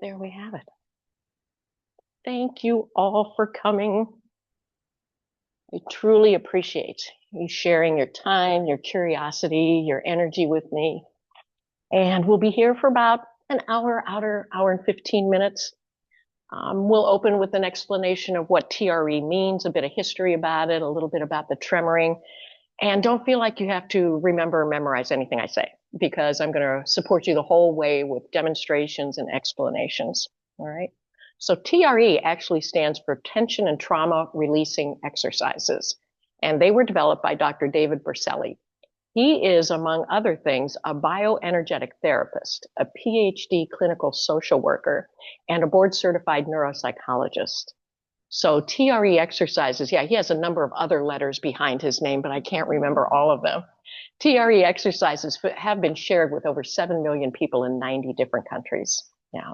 There we have it. Thank you all for coming. I truly appreciate you sharing your time, your curiosity, your energy with me. And we'll be here for about an hour and 15 minutes. We'll open with an explanation of what TRE means, a bit of history about it, a little bit about the tremoring. And don't feel like you have to remember or memorize anything I say, because I'm going to support you the whole way with demonstrations and explanations. All right. So TRE actually stands for Tension and Trauma Releasing Exercises, and they were developed by Dr. David Berceli. He is, among other things, a bioenergetic therapist, a PhD clinical social worker, and a board-certified neuropsychologist. So TRE exercises, yeah, he has a number of other letters behind his name, but I can't remember all of them. TRE exercises have been shared with over 7 million people in 90 different countries. Yeah.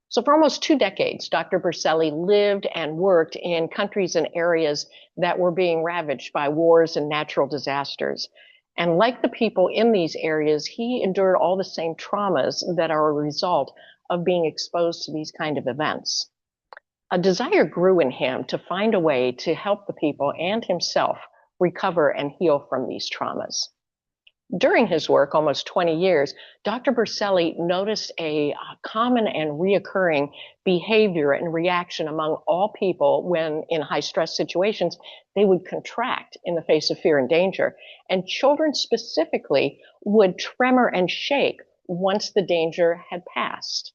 So for almost 2 decades, Dr. Berceli lived and worked in countries and areas that were being ravaged by wars and natural disasters. And like the people in these areas, he endured all the same traumas that are a result of being exposed to these kind of events. A desire grew in him to find a way to help the people and himself recover and heal from these traumas. During his work, almost 20 years, Dr. Berceli noticed a common and reoccurring behavior and reaction among all people when in high stress situations, they would contract in the face of fear and danger. And children specifically would tremor and shake once the danger had passed.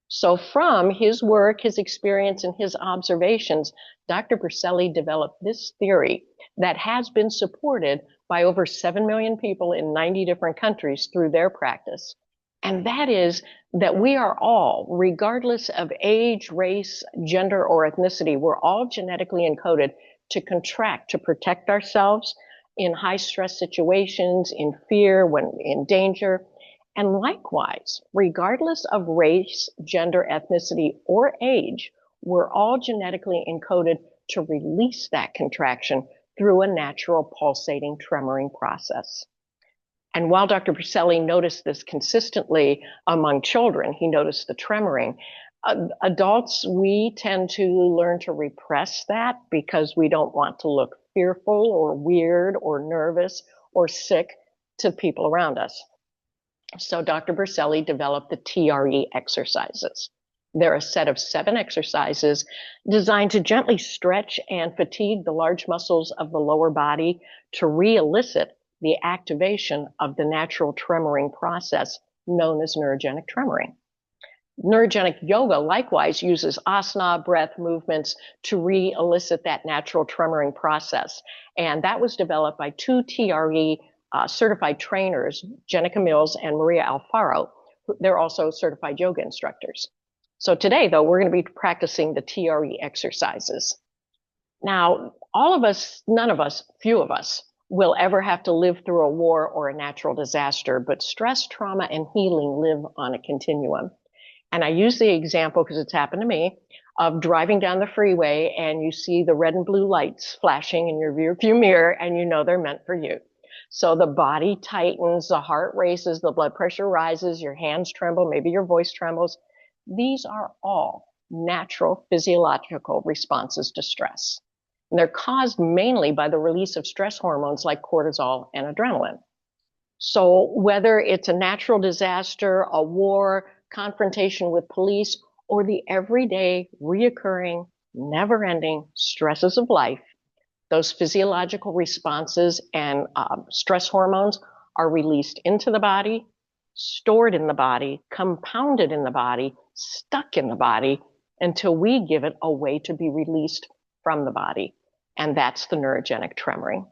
So from his work, his experience, and his observations, Dr. Berceli developed this theory that has been supported by over 7 million people in 90 different countries through their practice. And that is that we are all, regardless of age, race, gender, or ethnicity, we're all genetically encoded to contract, to protect ourselves in high stress situations, in fear, when in danger. And likewise, regardless of race, gender, ethnicity, or age, we're all genetically encoded to release that contraction through a natural pulsating tremoring process. And while Dr. Berceli noticed this consistently among children, he noticed the tremoring. Adults, we tend to learn to repress that because we don't want to look fearful or weird or nervous or sick to people around us. So Dr. Berceli developed the TRE exercises. They're a set of 7 exercises designed to gently stretch and fatigue the large muscles of the lower body to re-elicit the activation of the natural tremoring process known as neurogenic tremoring. Neurogenic yoga likewise uses asana, breath movements to re-elicit that natural tremoring process. And that was developed by 2 TRE certified trainers, Jenica Mills and Maria Alfaro. They're also certified yoga instructors. So today, though, we're going to be practicing the TRE exercises. Now, all of us, none of us, few of us, will ever have to live through a war or a natural disaster, but stress, trauma, and healing live on a continuum. And I use the example because it's happened to me of driving down the freeway and you see the red and blue lights flashing in your rearview mirror and you know they're meant for you. So the body tightens, the heart races, the blood pressure rises, your hands tremble, maybe your voice trembles. These are all natural physiological responses to stress. And they're caused mainly by the release of stress hormones like cortisol and adrenaline. So whether it's a natural disaster, a war, confrontation with police, or the everyday, reoccurring, never-ending stresses of life, those physiological responses and stress hormones are released into the body, stored in the body, compounded in the body, stuck in the body, until we give it a way to be released from the body. And that's the neurogenic tremoring.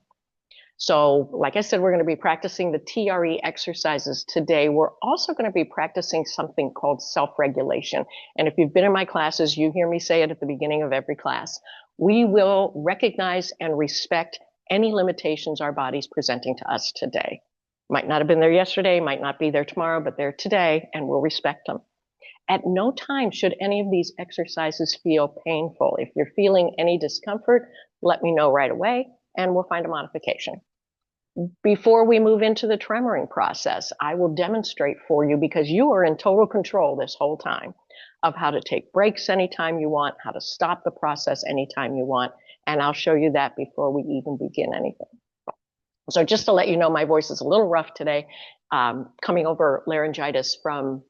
So, like I said, we're going to be practicing the TRE exercises today. We're also going to be practicing something called self-regulation. And if you've been in my classes, you hear me say it at the beginning of every class. We will recognize and respect any limitations our body's presenting to us today. Might not have been there yesterday, might not be there tomorrow, but they're today, and we'll respect them. At no time should any of these exercises feel painful. If you're feeling any discomfort, let me know right away, and we'll find a modification. Before we move into the tremoring process, I will demonstrate for you, because you are in total control this whole time, of how to take breaks anytime you want, how to stop the process anytime you want. And I'll show you that before we even begin anything. So just to let you know, my voice is a little rough today, coming over laryngitis from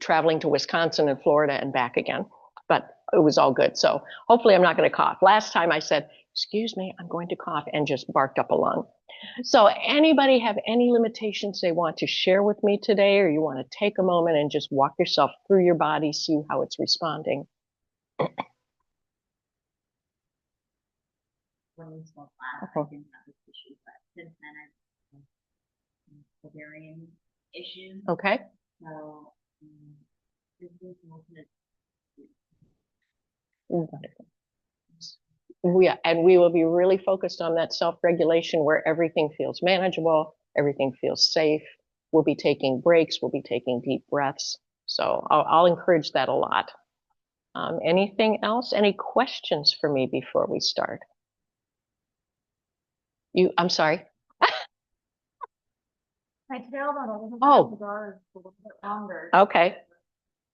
traveling to Wisconsin and Florida and back again, but it was all good. So hopefully I'm not going to cough. Last time I said, excuse me, I'm going to cough, and just barked up a lung. So anybody have any limitations they want to share with me today, or you want to take a moment and just walk yourself through your body, see how it's responding? When we spoke last, I didn't have this issue, but since then I've had ovarian issues. Okay. So this is Wonderful. And we will be really focused on that self-regulation where everything feels manageable, everything feels safe. We'll be taking breaks, we'll be taking deep breaths. So I'll encourage that a lot. Anything else? Any questions for me before we start? I'm sorry. my tailbone. Oh. A little bit longer. Okay.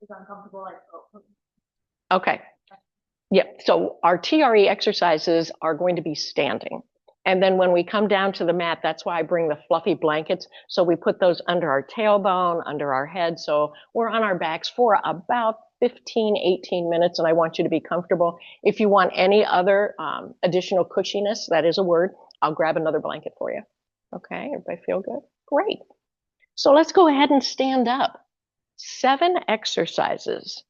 It's uncomfortable. Like, okay. Yep. So our TRE exercises are going to be standing. And then when we come down to the mat, that's why I bring the fluffy blankets. So we put those under our tailbone, under our head. So we're on our backs for about 15, 18 minutes, and I want you to be comfortable. If you want any other additional cushiness, that is a word, I'll grab another blanket for you. Okay, everybody feel good? Great. So let's go ahead and stand up. 7 exercises.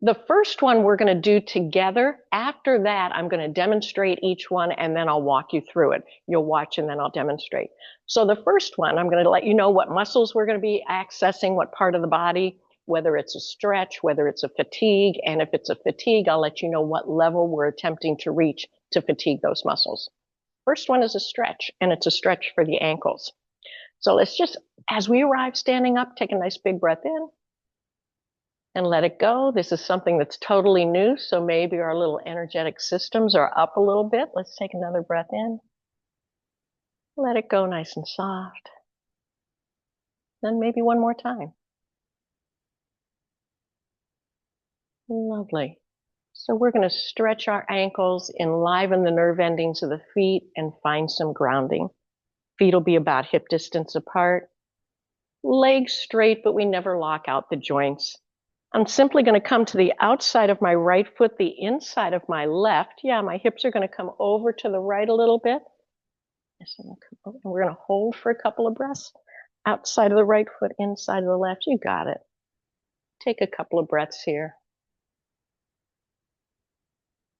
The first one we're going to do together. After that, I'm going to demonstrate each one, and then I'll walk you through it. You'll watch, and then I'll demonstrate. So the first one, I'm going to let you know what muscles we're going to be accessing, what part of the body, whether it's a stretch, whether it's a fatigue. And if it's a fatigue, I'll let you know what level we're attempting to reach to fatigue those muscles. First one is a stretch, and it's a stretch for the ankles. So let's just, as we arrive standing up, take a nice big breath in. And let it go. This is something that's totally new, so maybe our little energetic systems are up a little bit. Let's take another breath in. Let it go nice and soft. Then maybe one more time. Lovely. So we're going to stretch our ankles, enliven the nerve endings of the feet, and find some grounding. Feet will be about hip distance apart. Legs straight, but we never lock out the joints. I'm simply going to come to the outside of my right foot, the inside of my left. Yeah, my hips are going to come over to the right a little bit. And we're going to hold for a couple of breaths. Outside of the right foot, inside of the left. You got it. Take a couple of breaths here.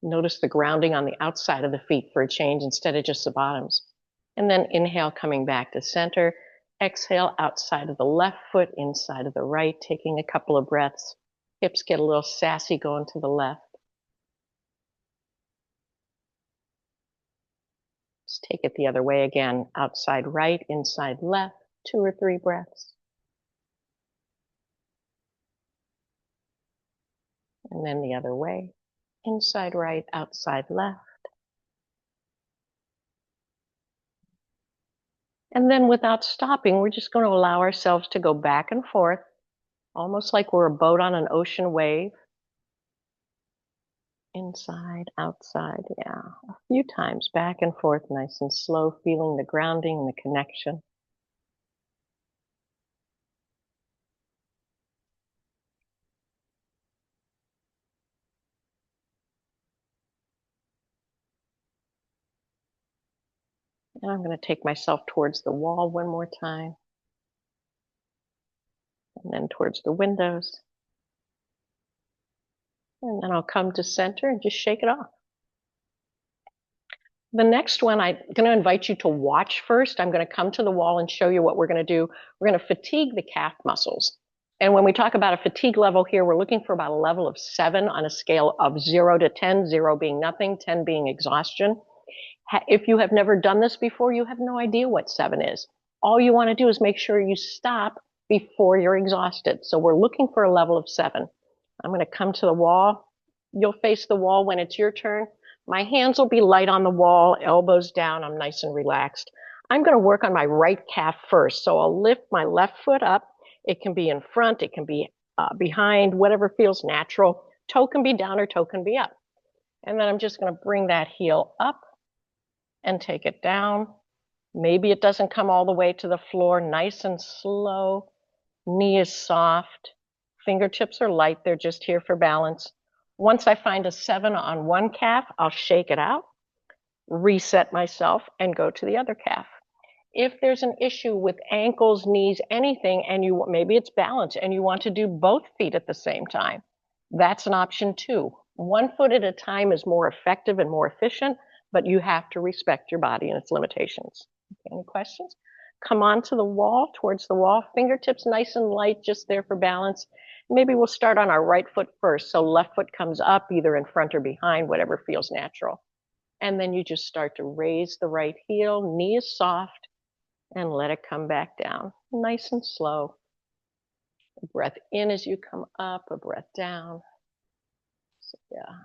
Notice the grounding on the outside of the feet for a change instead of just the bottoms. And then inhale, coming back to center. Exhale, outside of the left foot, inside of the right, taking a couple of breaths. Hips get a little sassy going to the left. Let's take it the other way again. Outside right, inside left, 2 or 3 breaths. And then the other way. Inside right, outside left. And then without stopping, we're just going to allow ourselves to go back and forth, almost like we're a boat on an ocean wave. Inside, outside, yeah. A few times, back and forth, nice and slow, feeling the grounding and the connection. And I'm going to take myself towards the wall one more time. And then towards the windows. And then I'll come to center and just shake it off. The next one, I'm going to invite you to watch first. I'm going to come to the wall and show you what we're going to do. We're going to fatigue the calf muscles. And when we talk about a fatigue level here, we're looking for about a level of 7 on a scale of 0 to 10, 0 being nothing, 10 being exhaustion. If you have never done this before, you have no idea what 7 is. All you want to do is make sure you stop before you're exhausted. So we're looking for a level of 7. I'm going to come to the wall. You'll face the wall when it's your turn. My hands will be light on the wall, elbows down. I'm nice and relaxed. I'm going to work on my right calf first. So I'll lift my left foot up. It can be in front. It can be behind, whatever feels natural. Toe can be down or toe can be up. And then I'm just going to bring that heel up and take it down. Maybe it doesn't come all the way to the floor, nice and slow. Knee is soft. Fingertips are light, they're just here for balance. Once I find a 7 on one calf, I'll shake it out, reset myself, and go to the other calf. If there's an issue with ankles, knees, anything, and maybe it's balance and you want to do both feet at the same time, that's an option too. 1 foot at a time is more effective and more efficient, but you have to respect your body and its limitations. Any questions? Come onto the wall, towards the wall, fingertips nice and light, just there for balance. Maybe we'll start on our right foot first, so left foot comes up either in front or behind, whatever feels natural. And then you just start to raise the right heel, knee is soft, and let it come back down, nice and slow. A breath in as you come up, a breath down. So, yeah.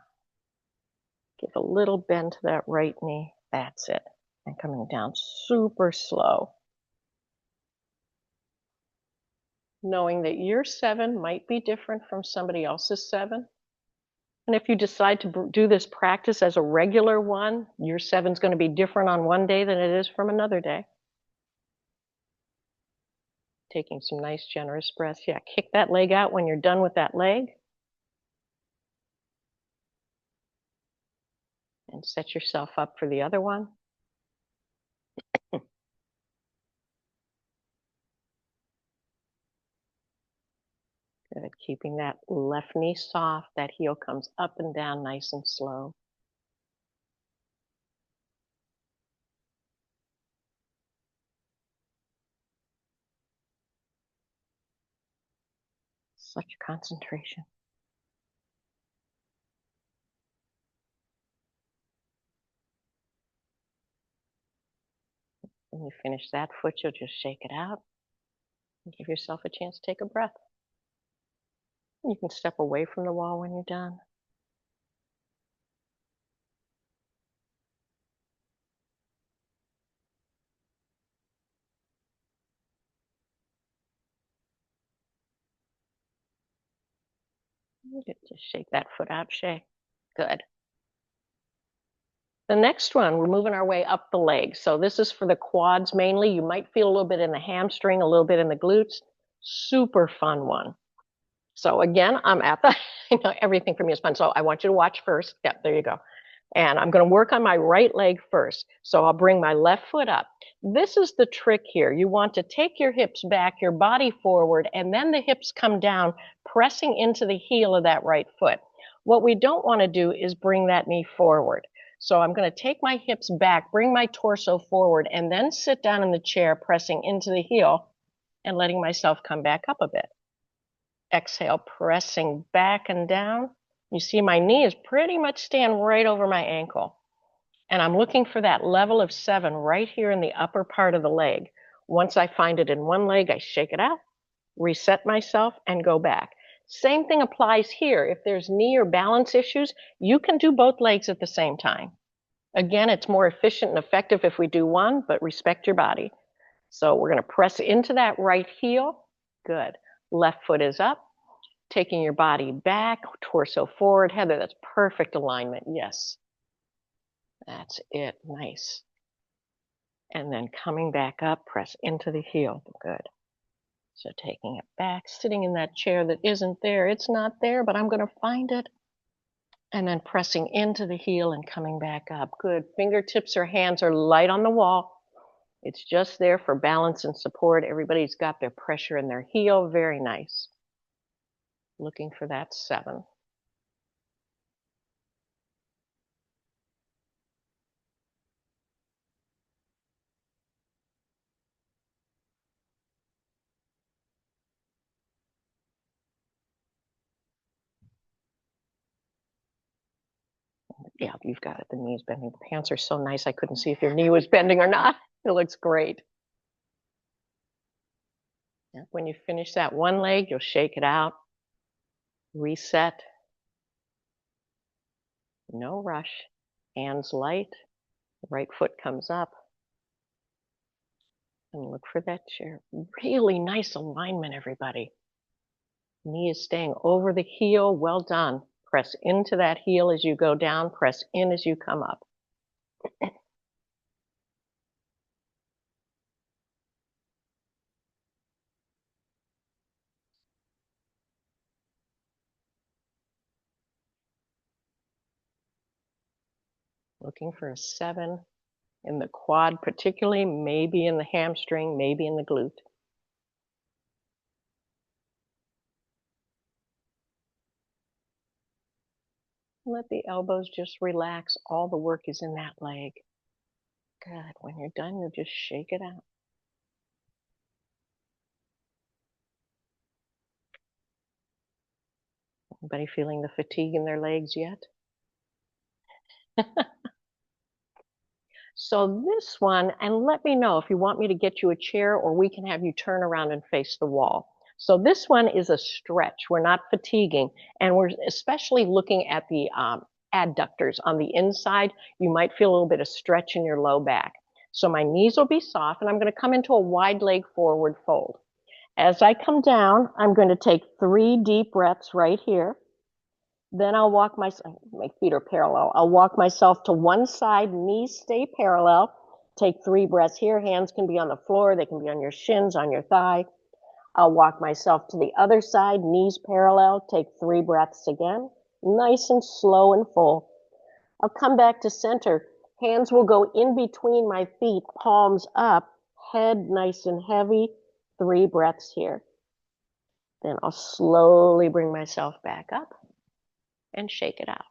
Give a little bend to that right knee. That's it. And coming down super slow. Knowing that your 7 might be different from somebody else's 7. And if you decide to do this practice as a regular one, your 7's going to be different on one day than it is from another day. Taking some nice generous breaths. Yeah, kick that leg out when you're done with that leg. And set yourself up for the other one. Good, keeping that left knee soft, that heel comes up and down nice and slow. Such concentration. When you finish that foot, you'll just shake it out and give yourself a chance to take a breath. You can step away from the wall when you're done. Just shake that foot out, shake. Good. The next one, we're moving our way up the leg. So this is for the quads mainly. You might feel a little bit in the hamstring, a little bit in the glutes. Super fun one. So again, I'm at the, everything for me is fun. So I want you to watch first. Yep, there you go. And I'm going to work on my right leg first. So I'll bring my left foot up. This is the trick here. You want to take your hips back, your body forward, and then the hips come down, pressing into the heel of that right foot. What we don't want to do is bring that knee forward. So I'm going to take my hips back, bring my torso forward, and then sit down in the chair, pressing into the heel and letting myself come back up a bit. Exhale, pressing back and down. You see my knee is pretty much staying right over my ankle. And I'm looking for that level of 7 right here in the upper part of the leg. Once I find it in one leg, I shake it out, reset myself, and go back. Same thing applies here. If there's knee or balance issues, you can do both legs at the same time. Again, it's more efficient and effective if we do one, but respect your body. So we're going to press into that right heel. Good. Left foot is up. Taking your body back, torso forward. Heather, that's perfect alignment. Yes. That's it. Nice. And then coming back up, press into the heel. Good. So taking it back, sitting in that chair that isn't there. It's not there, but I'm going to find it. And then pressing into the heel and coming back up. Good. Fingertips or hands are light on the wall. It's just there for balance and support. Everybody's got their pressure in their heel. Very nice. Looking for that 7. Yeah, you've got it. The knee's bending. The pants are so nice. I couldn't see if your knee was bending or not. It looks great. When you finish that one leg, you'll shake it out, reset. No rush. Hands light. Right foot comes up. And look for that chair. Really nice alignment, everybody. Knee is staying over the heel. Well done. Press into that heel as you go down. Press in as you come up. Looking for a 7 in the quad particularly, maybe in the hamstring, maybe in the glute. Let the elbows just relax. All the work is in that leg. Good. When you're done, you just shake it out. Anybody feeling the fatigue in their legs yet? So this one, and let me know if you want me to get you a chair or we can have you turn around and face the wall. So this one is a stretch. We're not fatiguing, and we're especially looking at the adductors on the inside. You might feel a little bit of stretch in your low back. So my knees will be soft, and I'm going to come into a wide leg forward fold. As I come down, I'm going to take 3 deep breaths right here. Then I'll walk my feet are parallel. I'll walk myself to one side, knees stay parallel. Take 3 breaths here. Hands can be on the floor. They can be on your shins, on your thigh. I'll walk myself to the other side, knees parallel. Take 3 breaths again. Nice and slow and full. I'll come back to center. Hands will go in between my feet, palms up, head nice and heavy. 3 breaths here. Then I'll slowly bring myself back up and shake it out.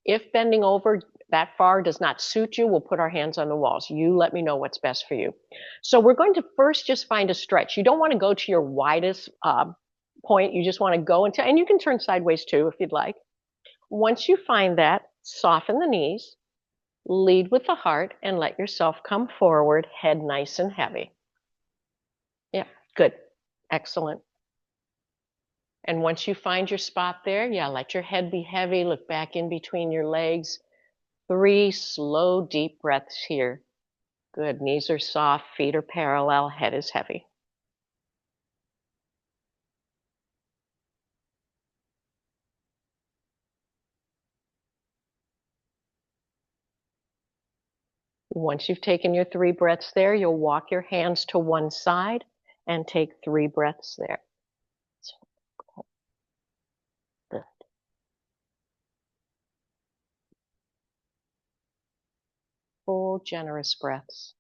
If bending over that far does not suit you, we'll put our hands on the walls. You let me know what's best for you. So we're going to first just find a stretch. You don't want to go to your widest point. You just want to go into, and you can turn sideways too if you'd like. Once you find that, soften the knees, lead with the heart, and let yourself come forward, head nice and heavy. Yeah, good. Excellent. And once you find your spot there, yeah, let your head be heavy. Look back in between your legs. 3 slow, deep breaths here. Good. Knees are soft, feet are parallel, head is heavy. Once you've taken your 3 breaths there, you'll walk your hands to one side and take 3 breaths there. Good. Full, generous breaths.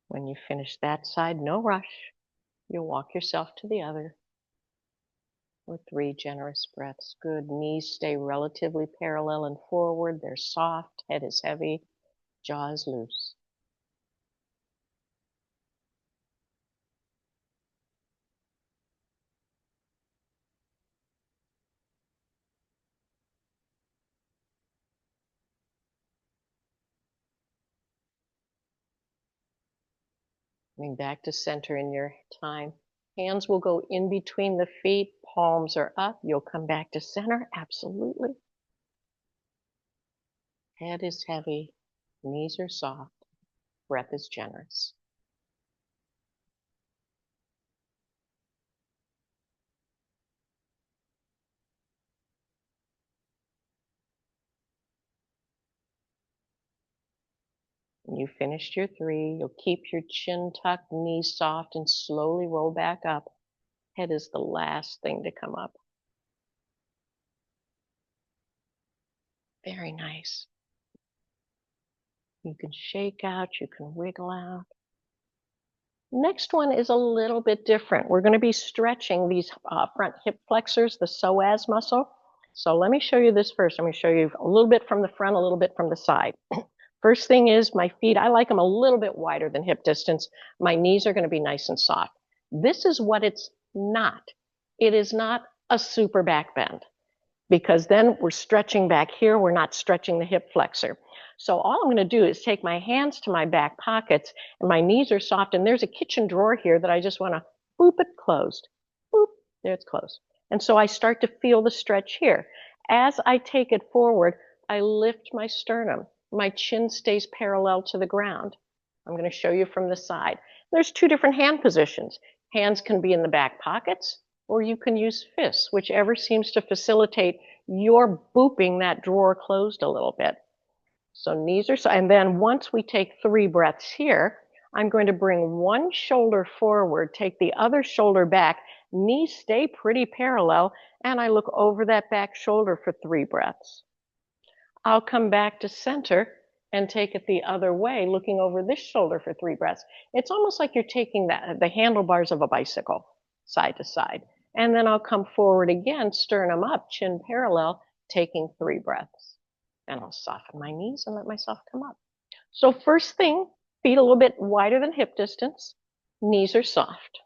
When you finish that side, no rush. You'll walk yourself to the other with 3 generous breaths. Good. Knees stay relatively parallel and forward. They're soft. Head is heavy. Jaw is loose. Coming back to center in your time. Hands will go in between the feet. Palms are up. You'll come back to center. Absolutely. Head is heavy. Knees are soft. Breath is generous. When you finished your 3, you'll keep your chin tucked, knees soft, and slowly roll back up. Head is the last thing to come up. Very nice. You can shake out, you can wiggle out. Next one is a little bit different. We're going to be stretching these front hip flexors, the psoas muscle. So let me show you this first. I'm going to show you a little bit from the front, a little bit from the side. First thing is my feet, I like them a little bit wider than hip distance. My knees are going to be nice and soft. This is what it's not. It is not a super back bend, because then we're stretching back here. We're not stretching the hip flexor. So all I'm going to do is take my hands to my back pockets, and my knees are soft, and there's a kitchen drawer here that I just want to boop it closed. Boop, there it's closed. And so I start to feel the stretch here. As I take it forward, I lift my sternum. My chin stays parallel to the ground. I'm going to show you from the side. There's two different hand positions. Hands can be in the back pockets, or you can use fists, whichever seems to facilitate your booping that drawer closed a little bit. So knees are, and then once we take 3 breaths here, I'm going to bring one shoulder forward, take the other shoulder back, knees stay pretty parallel, and I look over that back shoulder for 3 breaths. I'll come back to center and take it the other way, looking over this shoulder for 3 breaths. It's almost like you're taking the handlebars of a bicycle, side to side. And then I'll come forward again, sternum up, chin parallel, taking 3 breaths. And I'll soften my knees and let myself come up. So first thing, feet a little bit wider than hip distance. Knees are soft.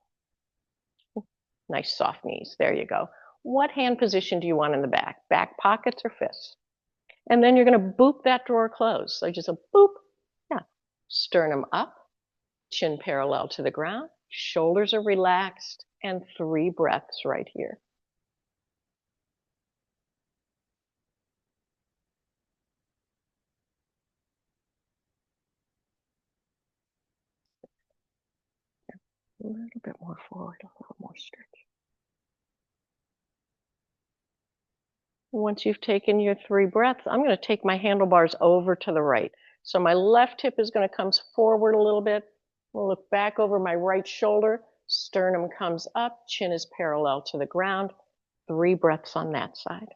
Nice soft knees. There you go. What hand position do you want in the back? Back pockets or fists? And then you're going to boop that drawer closed. So just a boop. Yeah. Sternum up, chin parallel to the ground. Shoulders are relaxed. And 3 breaths right here. A little bit more forward, a little more stretch. Once you've taken your 3 breaths, I'm going to take my handlebars over to the right. So my left hip is going to come forward a little bit. We'll look back over my right shoulder. Sternum comes up, chin is parallel to the ground. 3 breaths on that side.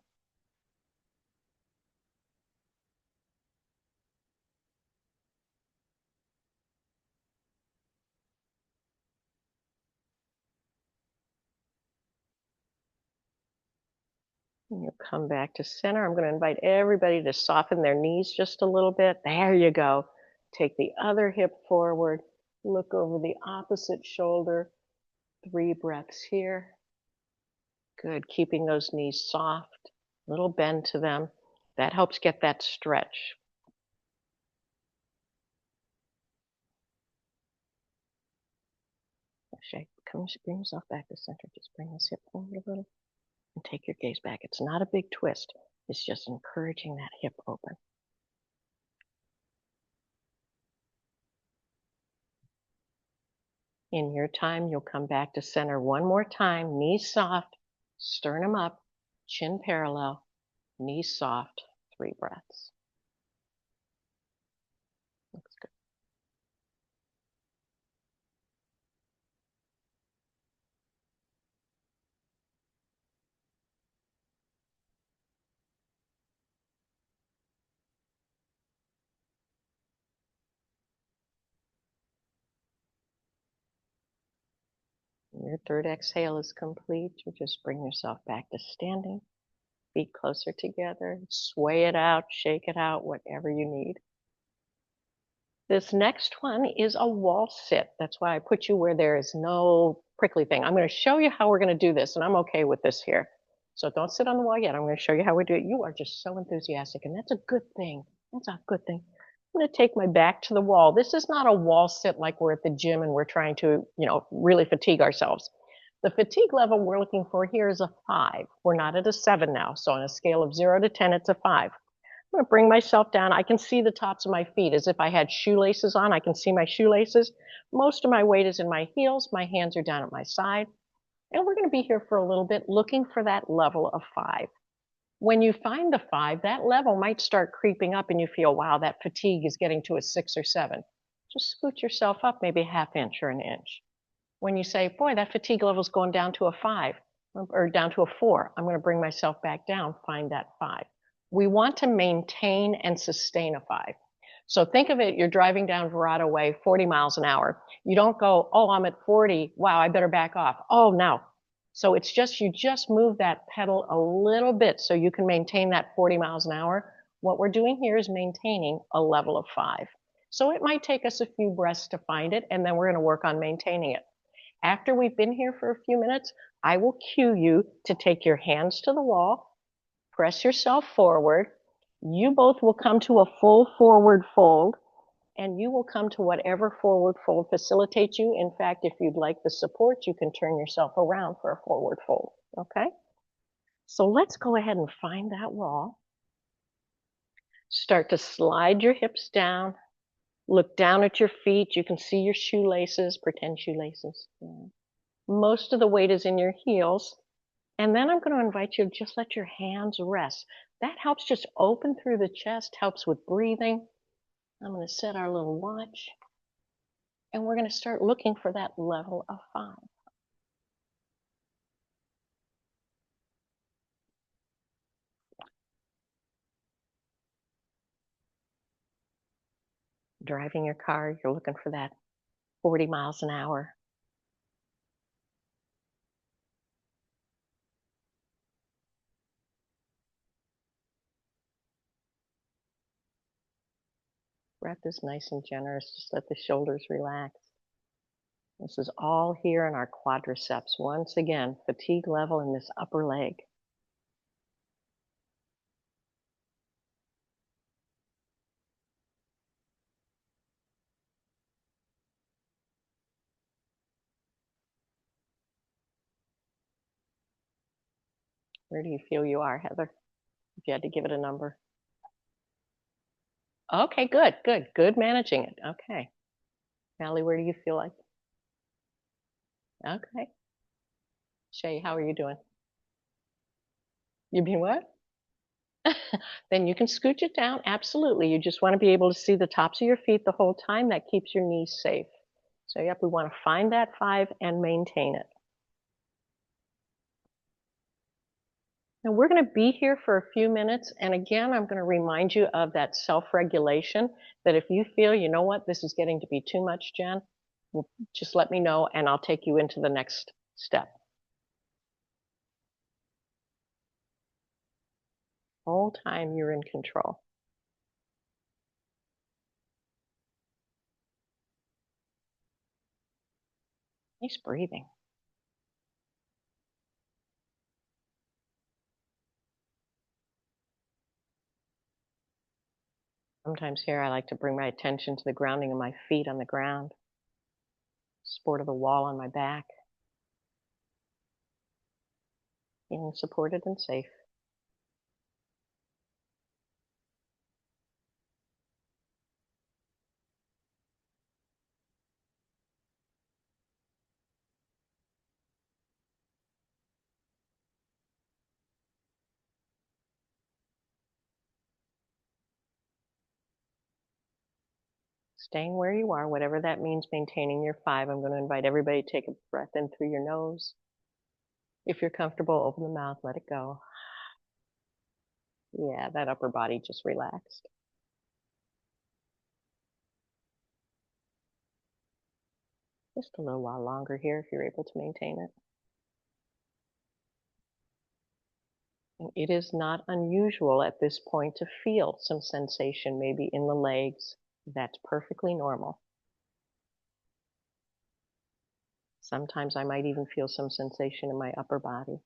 And you'll come back to center. I'm going to invite everybody to soften their knees just a little bit. There you go. Take the other hip forward. Look over the opposite shoulder. 3 breaths here. Good. Keeping those knees soft. Little bend to them. That helps get that stretch. Shake. Come, bring yourself back to center. Just bring this hip forward a little and take your gaze back. It's not a big twist. It's just encouraging that hip open. In your time, you'll come back to center one more time. Knees soft, sternum up, chin parallel, knees soft. 3 breaths. Looks good. When your 3rd exhale is complete, you just bring yourself back to standing. Feet closer together. Sway it out, shake it out, whatever you need. This next one is a wall sit. That's why I put you where there is no prickly thing. I'm going to show you how we're going to do this, and I'm okay with this here. So don't sit on the wall yet. I'm going to show you how we do it. You are just so enthusiastic, and that's a good thing. That's a good thing. I'm going to take my back to the wall. This is not a wall sit like we're at the gym and we're trying to, really fatigue ourselves. The fatigue level we're looking for here is a 5. We're not at a 7 now. So on a scale of 0 to 10, it's a 5. I'm going to bring myself down. I can see the tops of my feet as if I had shoelaces on. I can see my shoelaces. Most of my weight is in my heels. My hands are down at my side. And we're going to be here for a little bit looking for that level of 5. When you find the 5, that level might start creeping up and you feel, wow, that fatigue is getting to a 6 or 7. Just scoot yourself up maybe a ½ inch or an inch. When you say, boy, that fatigue level is going down to a 5 or down to a 4, I'm going to bring myself back down, find that 5. We want to maintain and sustain a 5. So think of it, you're driving down Verrado Way, 40 miles an hour. You don't go, oh, I'm at 40. Wow, I better back off. Oh, no. So it's just, you just move that pedal a little bit so you can maintain that 40 miles an hour. What we're doing here is maintaining a level of 5. So it might take us a few breaths to find it, and then we're going to work on maintaining it. After we've been here for a few minutes, I will cue you to take your hands to the wall, press yourself forward. You both will come to a full forward fold, and you will come to whatever forward fold facilitates you. In fact, if you'd like the support, you can turn yourself around for a forward fold, okay? So let's go ahead and find that wall. Start to slide your hips down. Look down at your feet. You can see your shoelaces, pretend shoelaces. Yeah. Most of the weight is in your heels. And then I'm going to invite you to just let your hands rest. That helps just open through the chest, helps with breathing. I'm going to set our little watch. And we're going to start looking for that level of 5. Driving your car, you're looking for that 40 miles an hour. Breath is nice and generous. Just let the shoulders relax. This is all here in our quadriceps. Once again, fatigue level in this upper leg. Where do you feel you are, Heather? If you had to give it a number. Okay, good managing it. Okay. Allie, where do you feel like? Okay. Shay, how are you doing? You been what? Then you can scooch it down. Absolutely. You just want to be able to see the tops of your feet the whole time. That keeps your knees safe. So yep, we want to find that 5 and maintain it. Now we're going to be here for a few minutes. And again, I'm going to remind you of that self-regulation, that if you feel, you know what, this is getting to be too much, Jen, well, just let me know and I'll take you into the next step. Whole time you're in control. Nice breathing. Sometimes here I like to bring my attention to the grounding of my feet on the ground, support of the wall on my back, feeling supported and safe. Staying where you are, whatever that means, maintaining your 5. I'm going to invite everybody to take a breath in through your nose. If you're comfortable, open the mouth, let it go. Yeah, that upper body just relaxed. Just a little while longer here if you're able to maintain it. And it is not unusual at this point to feel some sensation maybe in the legs. That's perfectly normal. Sometimes I might even feel some sensation in my upper body.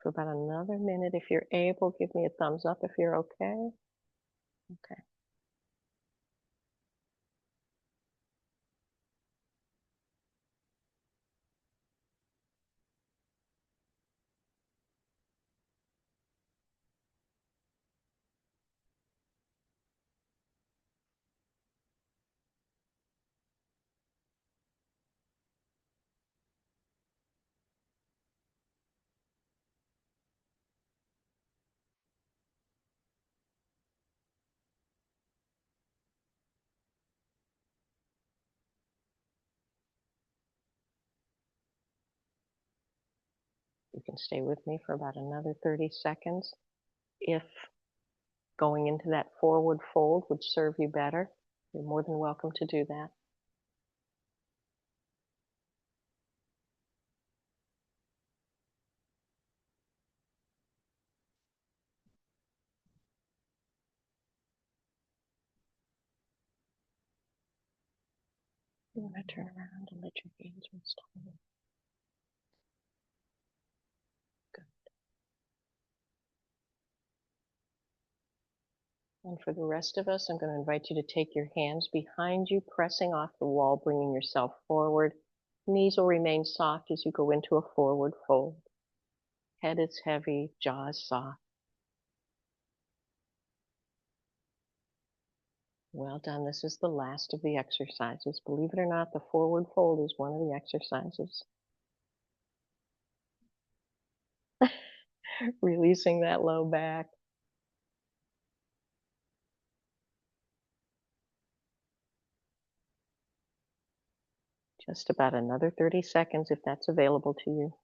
For about another minute, if you're able, give me a thumbs up if you're okay. Okay. You can stay with me for about another 30 seconds. If going into that forward fold would serve you better, you're more than welcome to do that. You want to turn around and let your hands rest on you. Good. And for the rest of us, I'm going to invite you to take your hands behind you, pressing off the wall, bringing yourself forward. Knees will remain soft as you go into a forward fold. Head is heavy, jaw is soft. Well done. This is the last of the exercises. Believe it or not, the forward fold is one of the exercises. Releasing that low back. Just about another 30 seconds if that's available to you.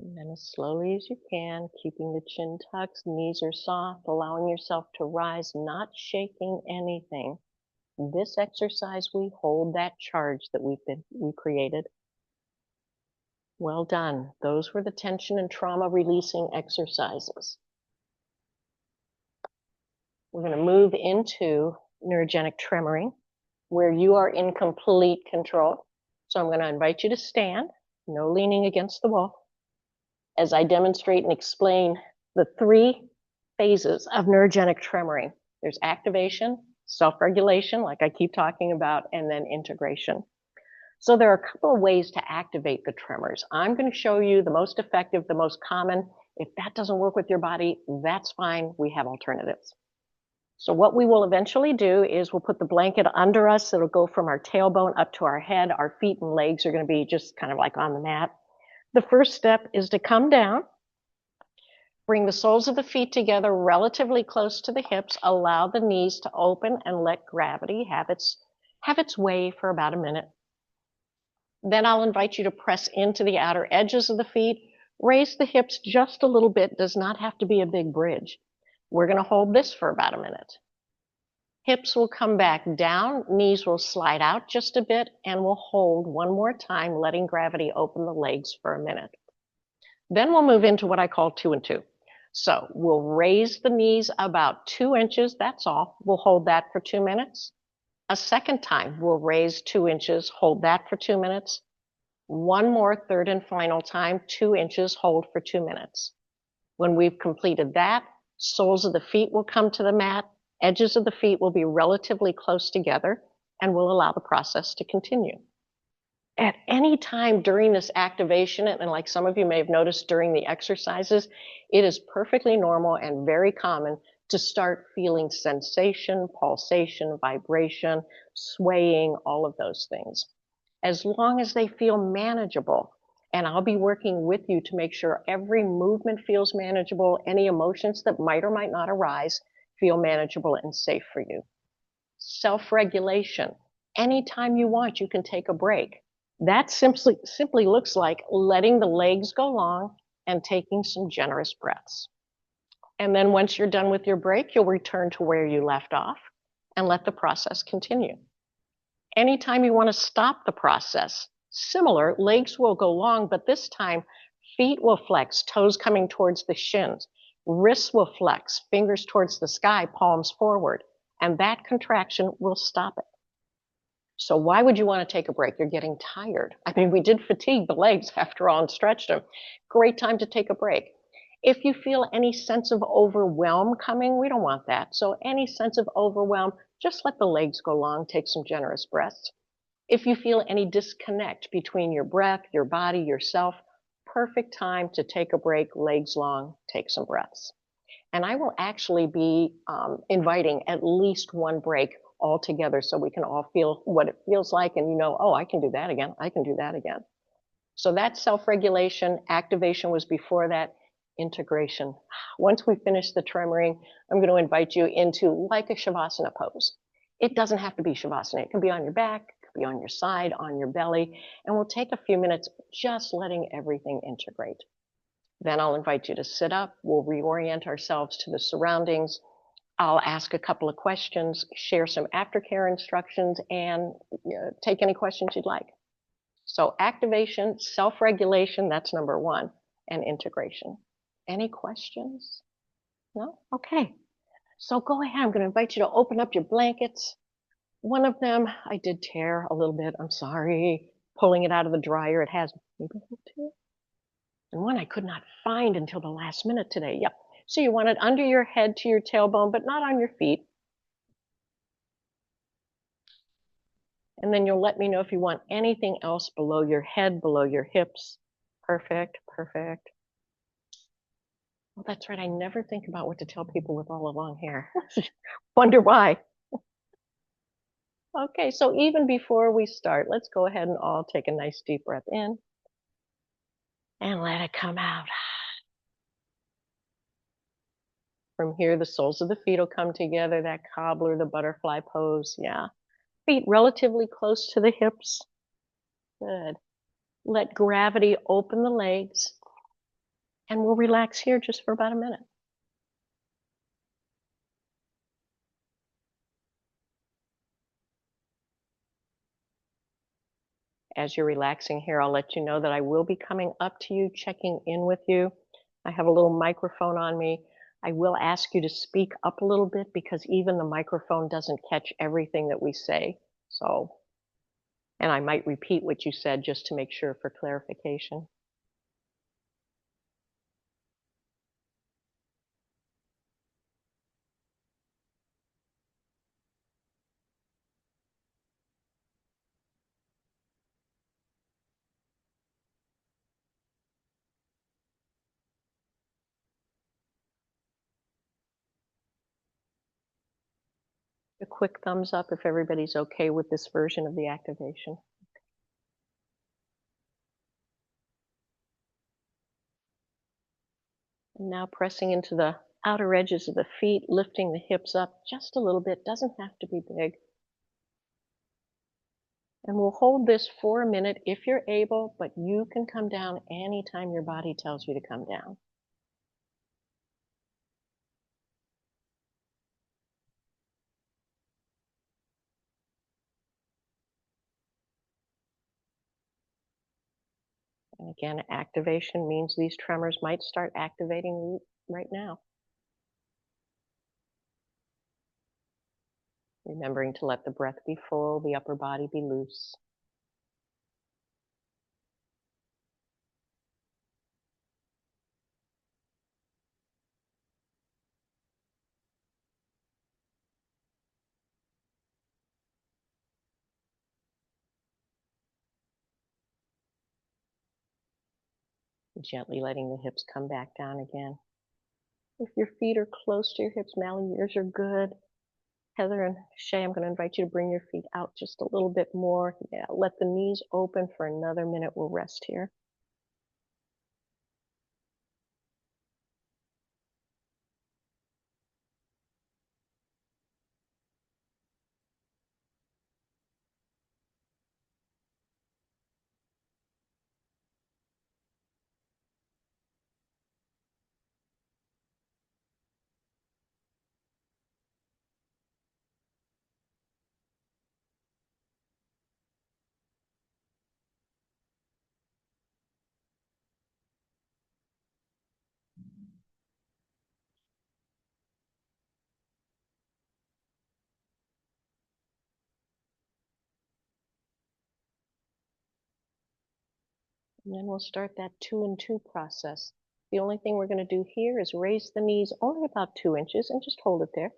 And then as slowly as you can, keeping the chin tucked, knees are soft, allowing yourself to rise, not shaking anything. This exercise, we hold that charge that we created. Well done. Those were the tension and trauma releasing exercises. We're going to move into neurogenic tremoring, where you are in complete control. So I'm going to invite you to stand, no leaning against the wall, as I demonstrate and explain the 3 phases of neurogenic tremoring. There's activation, self-regulation, like I keep talking about, and then integration. So there are a couple of ways to activate the tremors. I'm going to show you the most effective, the most common. If that doesn't work with your body, that's fine. We have alternatives. So what we will eventually do is we'll put the blanket under us. It'll go from our tailbone up to our head. Our feet and legs are going to be just kind of like on the mat. The first step is to come down, bring the soles of the feet together relatively close to the hips, allow the knees to open and let gravity have its way for about a minute. Then I'll invite you to press into the outer edges of the feet. Raise the hips just a little bit. Does not have to be a big bridge. We're going to hold this for about a minute. Hips will come back down, knees will slide out just a bit, and we'll hold one more time, letting gravity open the legs for a minute. Then we'll move into what I call 2 and 2. So we'll raise the knees about 2 inches, that's all. We'll hold that for 2 minutes. A second time, we'll raise 2 inches, hold that for 2 minutes. One more third and final time, 2 inches, hold for 2 minutes. When we've completed that, soles of the feet will come to the mat, edges of the feet will be relatively close together, and we'll allow the process to continue. At any time during this activation, and like some of you may have noticed during the exercises, it is perfectly normal and very common to start feeling sensation, pulsation, vibration, swaying, all of those things. As long as they feel manageable, and I'll be working with you to make sure every movement feels manageable, any emotions that might or might not arise feel manageable and safe for you. Self-regulation. Anytime you want, you can take a break. That simply looks like letting the legs go long and taking some generous breaths. And then once you're done with your break, you'll return to where you left off and let the process continue. Anytime you want to stop the process, similar, legs will go long, but this time feet will flex, toes coming towards the shins. Wrists will flex, fingers towards the sky, palms forward, and that contraction will stop it. So why would you want to take a break? You're getting tired. I mean, we did fatigue the legs after all and stretched them. Great time to take a break. If you feel any sense of overwhelm coming, we don't want that. So any sense of overwhelm, just let the legs go long, take some generous breaths. If you feel any disconnect between your breath, your body, yourself, perfect time to take a break, legs long, take some breaths. And I will actually be inviting at least one break all together so we can all feel what it feels like and you know, oh, I can do that again, I can do that again. So that self-regulation, activation was before that, integration. Once we finish the tremoring, I'm going to invite you into like a Shavasana pose. It doesn't have to be Shavasana. It can be on your back, it could be on your side, on your belly, and we'll take a few minutes just letting everything integrate. Then I'll invite you to sit up. We'll reorient ourselves to the surroundings. I'll ask a couple of questions, share some aftercare instructions, and take any questions you'd like. So activation, self-regulation, that's number one, and integration. Any questions? No? Okay. So go ahead. I'm going to invite you to open up your blankets. One of them I did tear a little bit. I'm sorry. Pulling it out of the dryer. It has maybe a little tear. And one I could not find until the last minute today. Yep. So you want it under your head to your tailbone, but not on your feet. And then you'll let me know if you want anything else below your head, below your hips. Perfect, perfect. Well, that's right. I never think about what to tell people with all the long hair. Wonder why. Okay, so even before we start, let's go ahead and all take a nice deep breath in and let it come out. From here, the soles of the feet will come together, that cobbler, the butterfly pose. Yeah. Feet relatively close to the hips. Good. Let gravity open the legs, and we'll relax here just for about a minute. As you're relaxing here, I'll let you know that I will be coming up to you, checking in with you. I have a little microphone on me. I will ask you to speak up a little bit because even the microphone doesn't catch everything that we say. So, and I might repeat what you said just to make sure for clarification. A quick thumbs up if everybody's okay with this version of the activation. And now pressing into the outer edges of the feet, lifting the hips up just a little bit, doesn't have to be big. And we'll hold this for a minute if you're able, but you can come down anytime your body tells you to come down. And again, activation means these tremors might start activating right now. Remembering to let the breath be full, the upper body be loose. Gently letting the hips come back down again. If your feet are close to your hips, Mally, yours are good. Heather and Shay, I'm going to invite you to bring your feet out just a little bit more. Yeah, let the knees open for another minute. We'll rest here. And then we'll start that 2 and 2 process. The only thing we're going to do here is raise the knees only about 2 inches and just hold it there.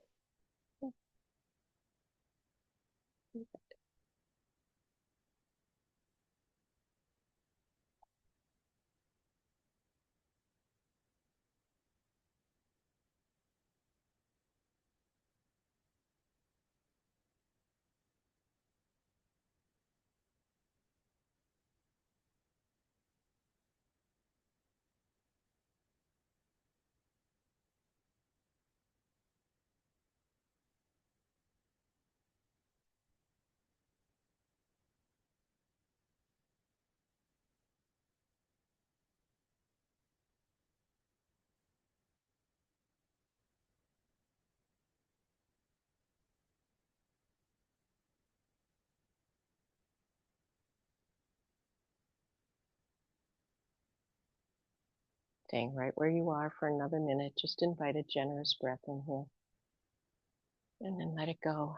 Staying right where you are for another minute. Just invite a generous breath in here. And then let it go.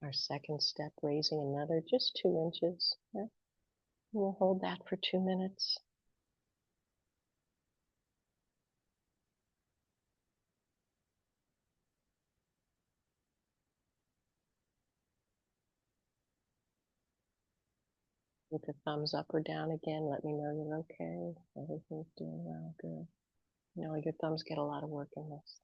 Our second step, raising another just 2 inches. Yeah. We'll hold that for 2 minutes. With the thumbs up or down again, let me know you're okay. Everything's doing well, good. You know, your thumbs get a lot of work in this.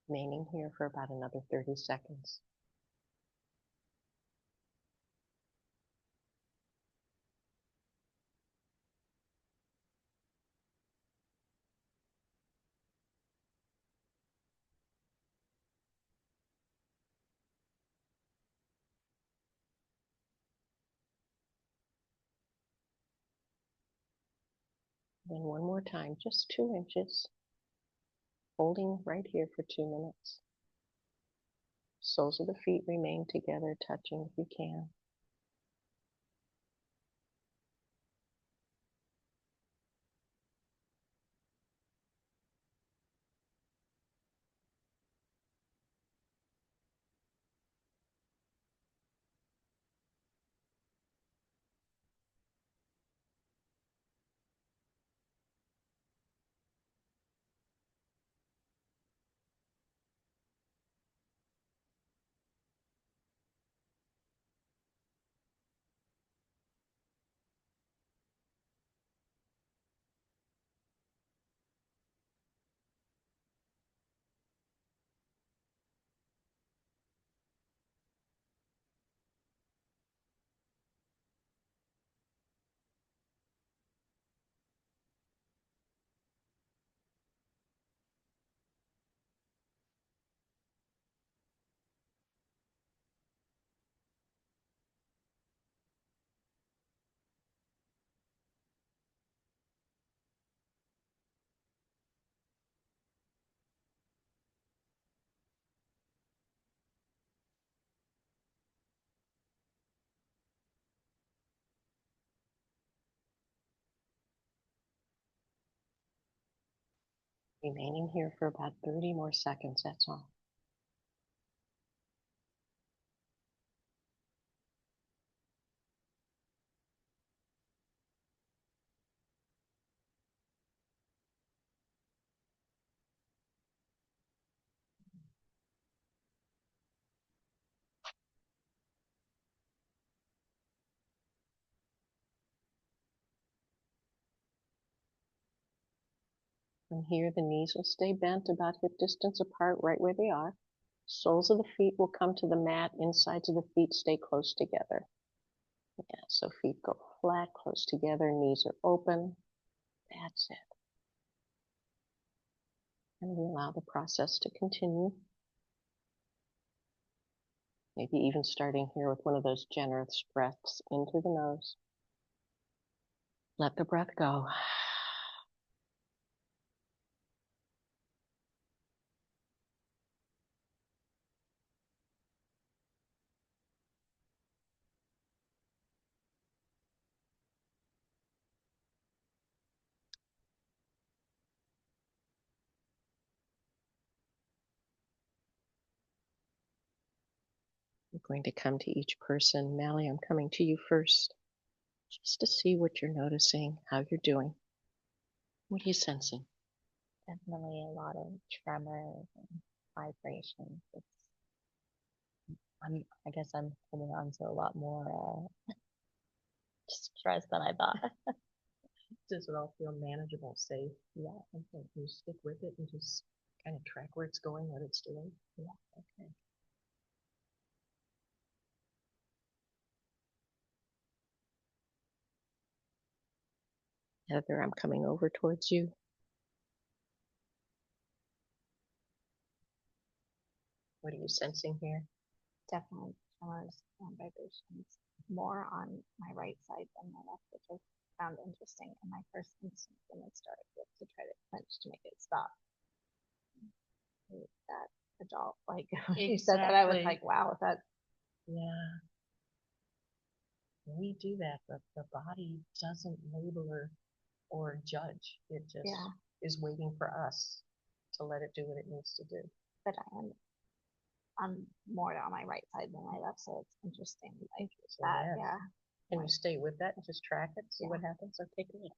Remaining here for about another 30 seconds. Then one more time, just 2 inches. Holding right here for 2 minutes. Soles of the feet remain together, touching if you can. Remaining here for about 30 more seconds, that's all. From here, the knees will stay bent about hip distance apart right where they are. Soles of the feet will come to the mat. Insides of the feet stay close together. Yeah, so feet go flat, close together, knees are open. That's it. And we allow the process to continue. Maybe even starting here with one of those generous breaths into the nose. Let the breath go. I'm going to come to each person. Mally, I'm coming to you first, just to see what you're noticing, how you're doing. What are you sensing? Definitely a lot of tremors and vibrations. I guess I'm holding on to a lot more stress than I thought. Does it all feel manageable, safe? Yeah. Okay. You stick with it and just kind of track where it's going, what it's doing? Yeah. Okay. Heather, I'm coming over towards you. What are you sensing here? Definitely tremors and vibrations more on my right side than my left, which I found interesting. And my first instinct when it started was to try to clench to make it stop. That adult, like exactly. You said that, I was like, wow, that. Yeah. We do that, but the body doesn't label or judge. It just is waiting for us to let it do what it needs to do. But I'm more on my right side than my left, so it's interesting. Like that, yes. Yeah. And you stay with that and just track it, see what happens. So take it in.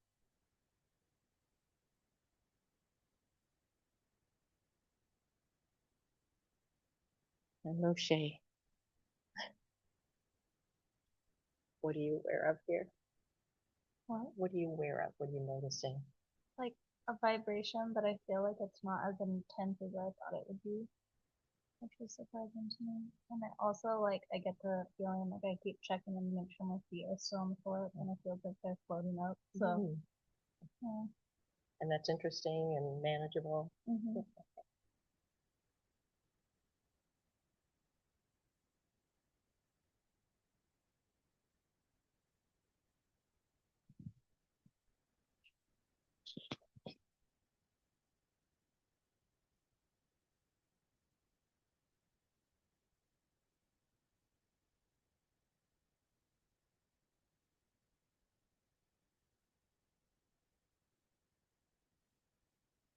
Hello, Shay. What are you aware of here? What are you aware of? What are you noticing? Like a vibration, but I feel like it's not as intense as I thought it would be, which was surprising to me. And I also I get the feeling like I keep checking in to make sure my feet are still on the floor, and it feels like they're floating up. So, yeah. And that's interesting and manageable. Mm-hmm.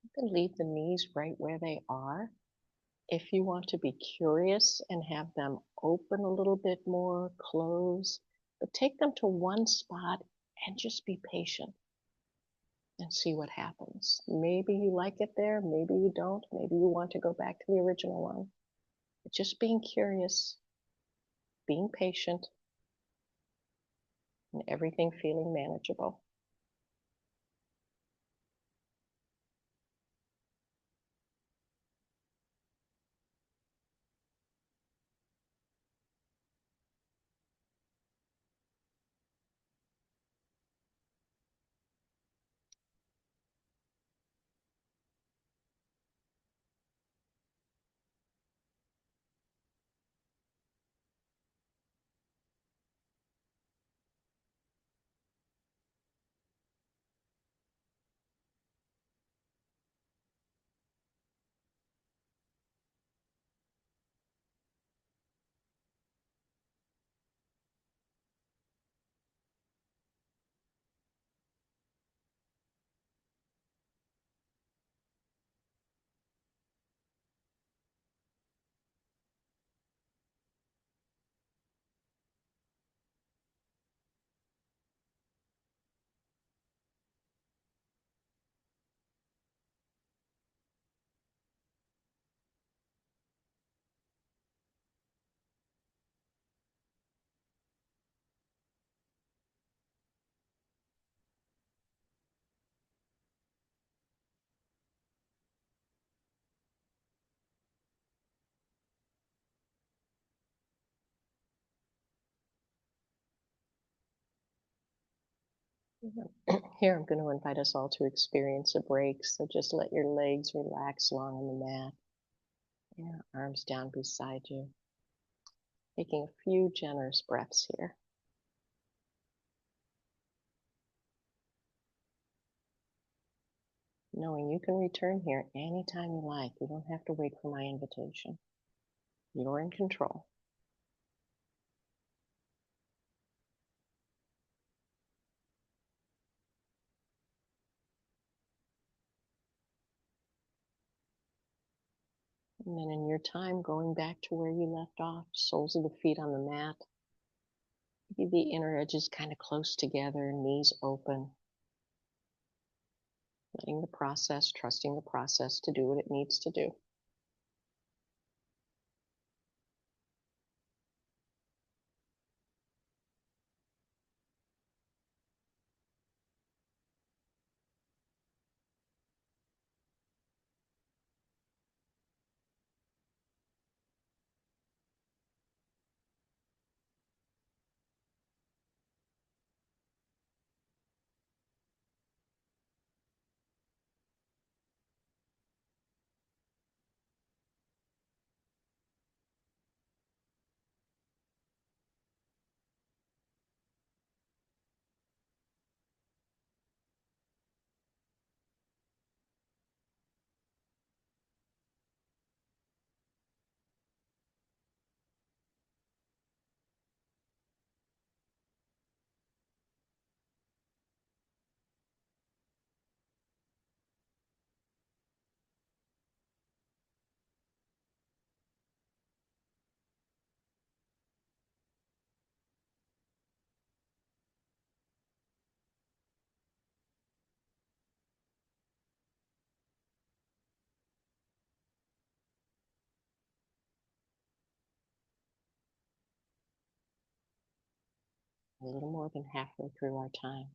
You can leave the knees right where they are. If you want to be curious and have them open a little bit more, close, but take them to one spot and just be patient and see what happens. Maybe you like it there, maybe you don't, maybe you want to go back to the original one. But just being curious, being patient, and everything feeling manageable. Here, I'm going to invite us all to experience a break. So just let your legs relax long on the mat. Yeah, arms down beside you. Taking a few generous breaths here. Knowing you can return here anytime you like. You don't have to wait for my invitation. You're in control. And then in your time, going back to where you left off, soles of the feet on the mat. Maybe the inner edges kind of close together, knees open. Letting the process, trusting the process to do what it needs to do. A little more than halfway through our time.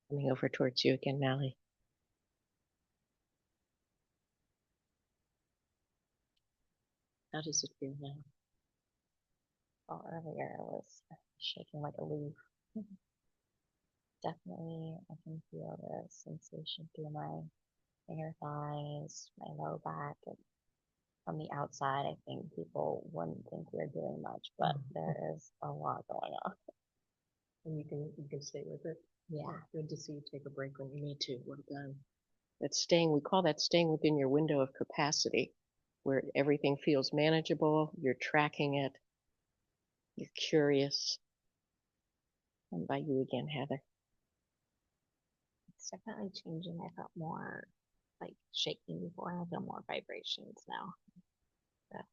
Coming over towards you again, Mally. How does it feel now? Well, earlier I was shaking like a leaf. Definitely, I can feel the sensation through my inner thighs, my low back, and from the outside, I think people wouldn't think we're doing much, but there is a lot going on. And you can stay with it. Yeah. Good to see you take a break when you need to. Well done. That's staying, we call that staying within your window of capacity, where everything feels manageable, you're tracking it, you're curious. And by you again, Heather. It's definitely changing. I felt more like shaking before, and I feel more vibrations now. But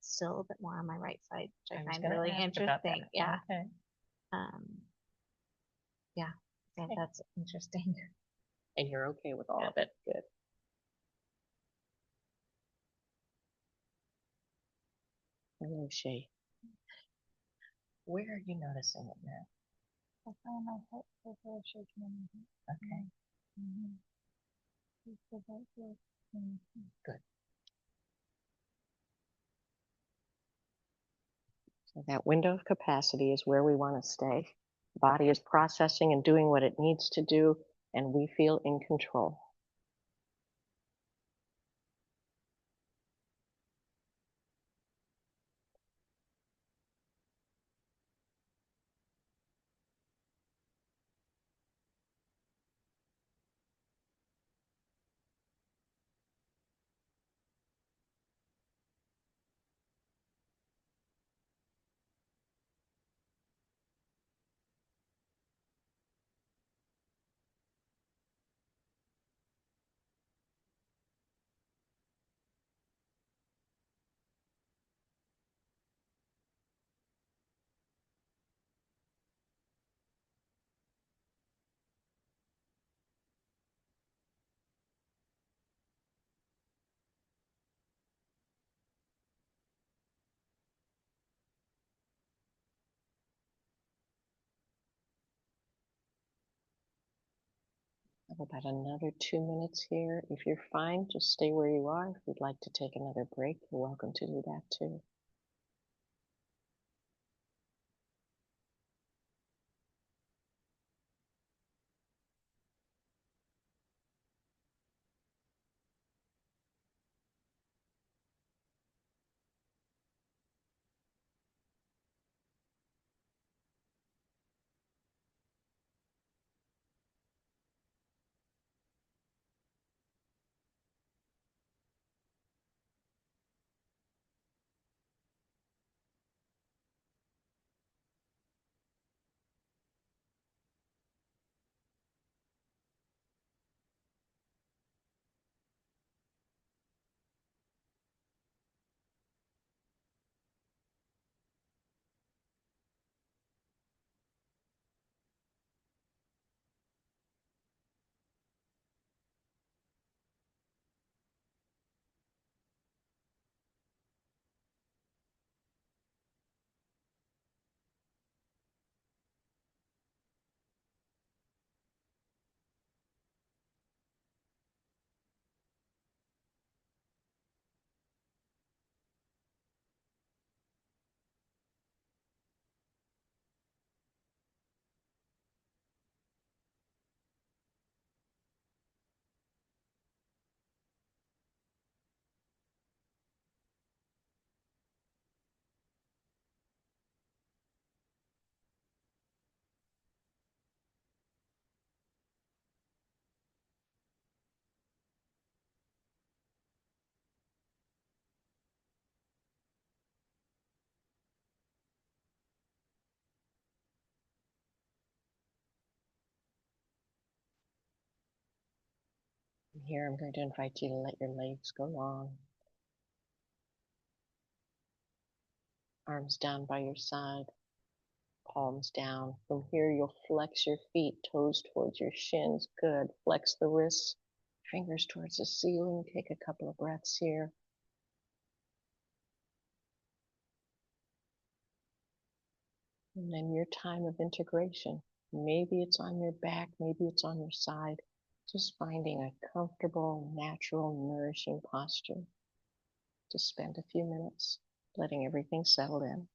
still a bit more on my right side, which I find really interesting. Yeah. Okay. Yeah. I think that's interesting. And you're okay with all of it. Good. Hello, Shay. Where are you noticing it now? I find my hips are very shaking in my head. Okay. Mm-hmm. Good. So that window of capacity is where we want to stay. The body is processing and doing what it needs to do, and we feel in control. have about another 2 minutes here. If you're fine, just stay where you are. If you'd like to take another break, you're welcome to do that too. From here, I'm going to invite you to let your legs go long. Arms down by your side, palms down. From here, you'll flex your feet, toes towards your shins. Good. Flex the wrists, fingers towards the ceiling. Take a couple of breaths here. And then your time of integration. Maybe it's on your back, maybe it's on your side. Just finding a comfortable, natural, nourishing posture to spend a few minutes letting everything settle in.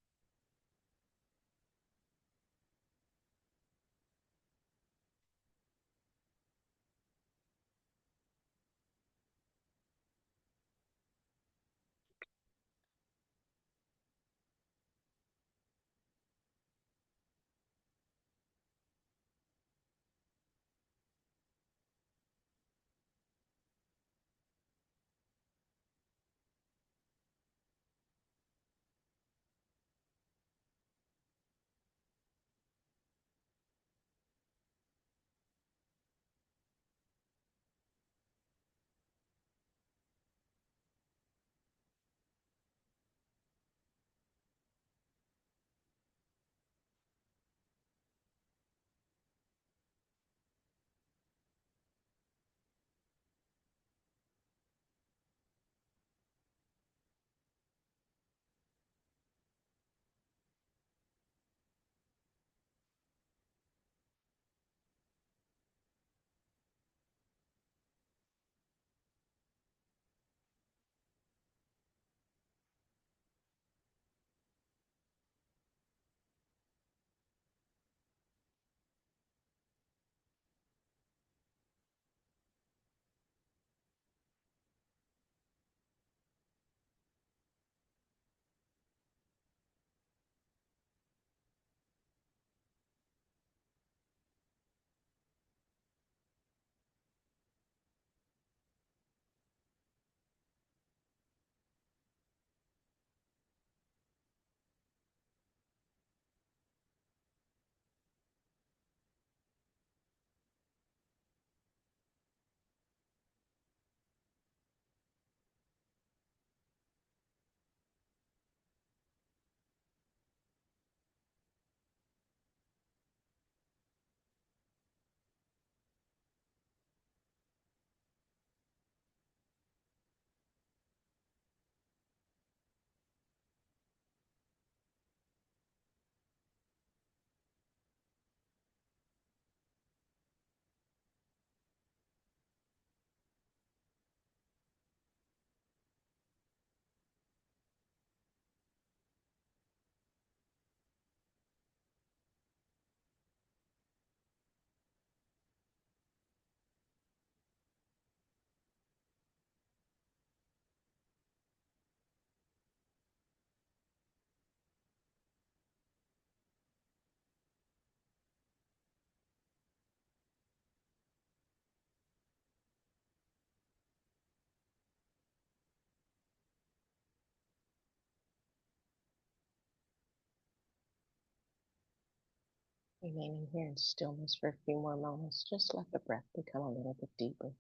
Remaining here in stillness for a few more moments. Just let the breath become a little bit deeper.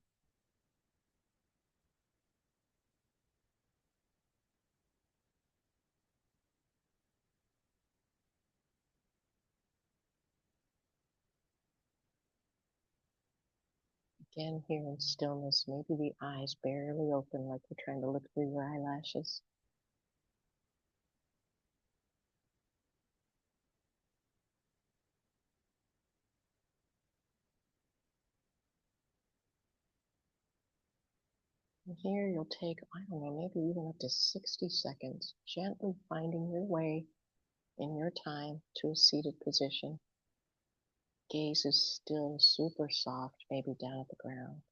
Again, here in stillness, maybe the eyes barely open like you're trying to look through your eyelashes. And here you'll take, I don't know, maybe even up to 60 seconds, gently finding your way in your time to a seated position. Gaze is still super soft, maybe down at the ground.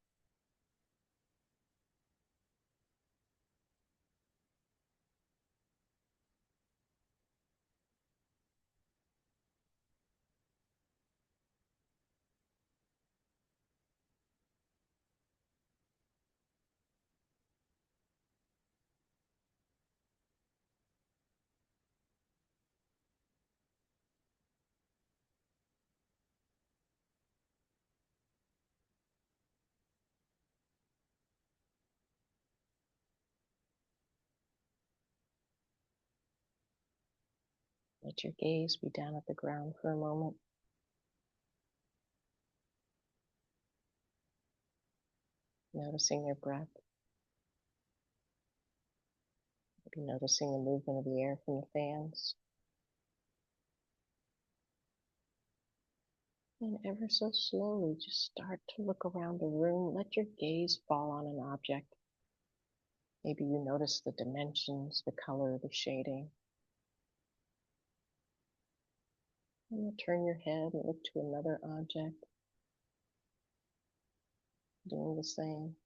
Let your gaze be down at the ground for a moment. Noticing your breath. Maybe noticing the movement of the air from the fans. And ever so slowly, just start to look around the room. Let your gaze fall on an object. Maybe you notice the dimensions, the color, the shading. And you'll turn your head and look to another object, doing the same.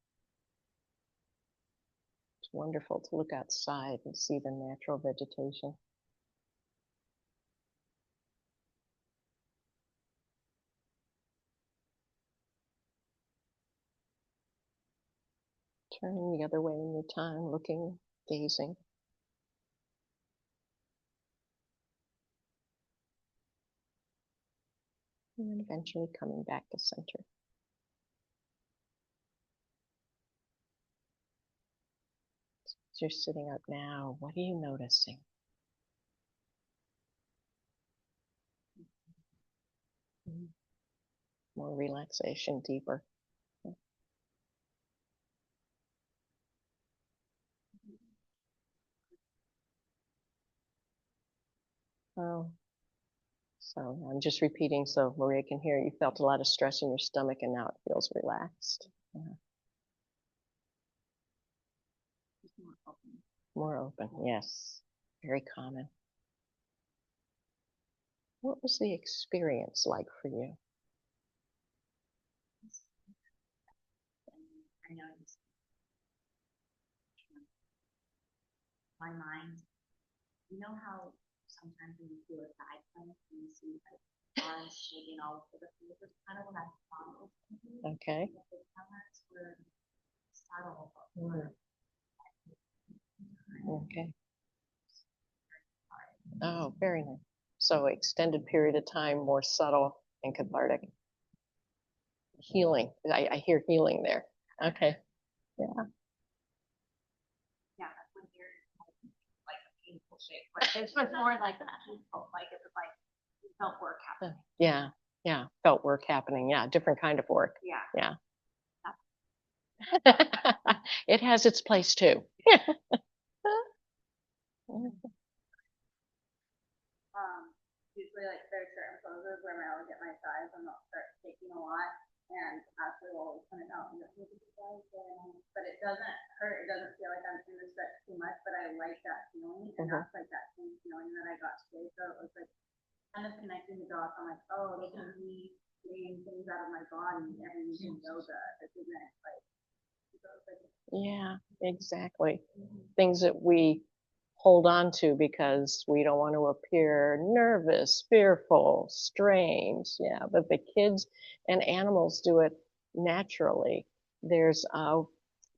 It's wonderful to look outside and see the natural vegetation. Turning the other way in your time, looking, gazing. And then eventually coming back to center. As you're sitting up now, what are you noticing? More relaxation, deeper. Oh, so I'm just repeating so Maria can hear. You felt a lot of stress in your stomach and now it feels relaxed. Yeah. More open, yes. Very common. What was the experience like for you? I noticed my mind. You know how sometimes when you feel a side planet and you see like stars shaking all over the place, it's kind of what I thought. Okay. The colors were subtle, but were okay. Oh, very nice. So extended period of time, more subtle and cathartic. Healing. I hear healing there. Okay. Yeah. Yeah, that's when you're like a painful shape, but it was more like that. Like it was like you felt work happening. Yeah. Yeah. Felt work happening. Yeah. Different kind of work. Yeah. Yeah. It has its place too. Usually like there's certain poses where my will get my thighs and they'll start shaking a lot, and Ashley will always point it out and go, but it doesn't hurt. It doesn't feel like I'm in the stretch too much, but I like that feeling, and that's like that same feeling that I got today. So it was like kind of connecting the dots. I'm like, oh, this is me getting things out of my body and using yoga. This isn't like, Yeah, exactly. Things that we hold on to because we don't want to appear nervous, fearful, strange. Yeah, but the kids and animals do it naturally. There's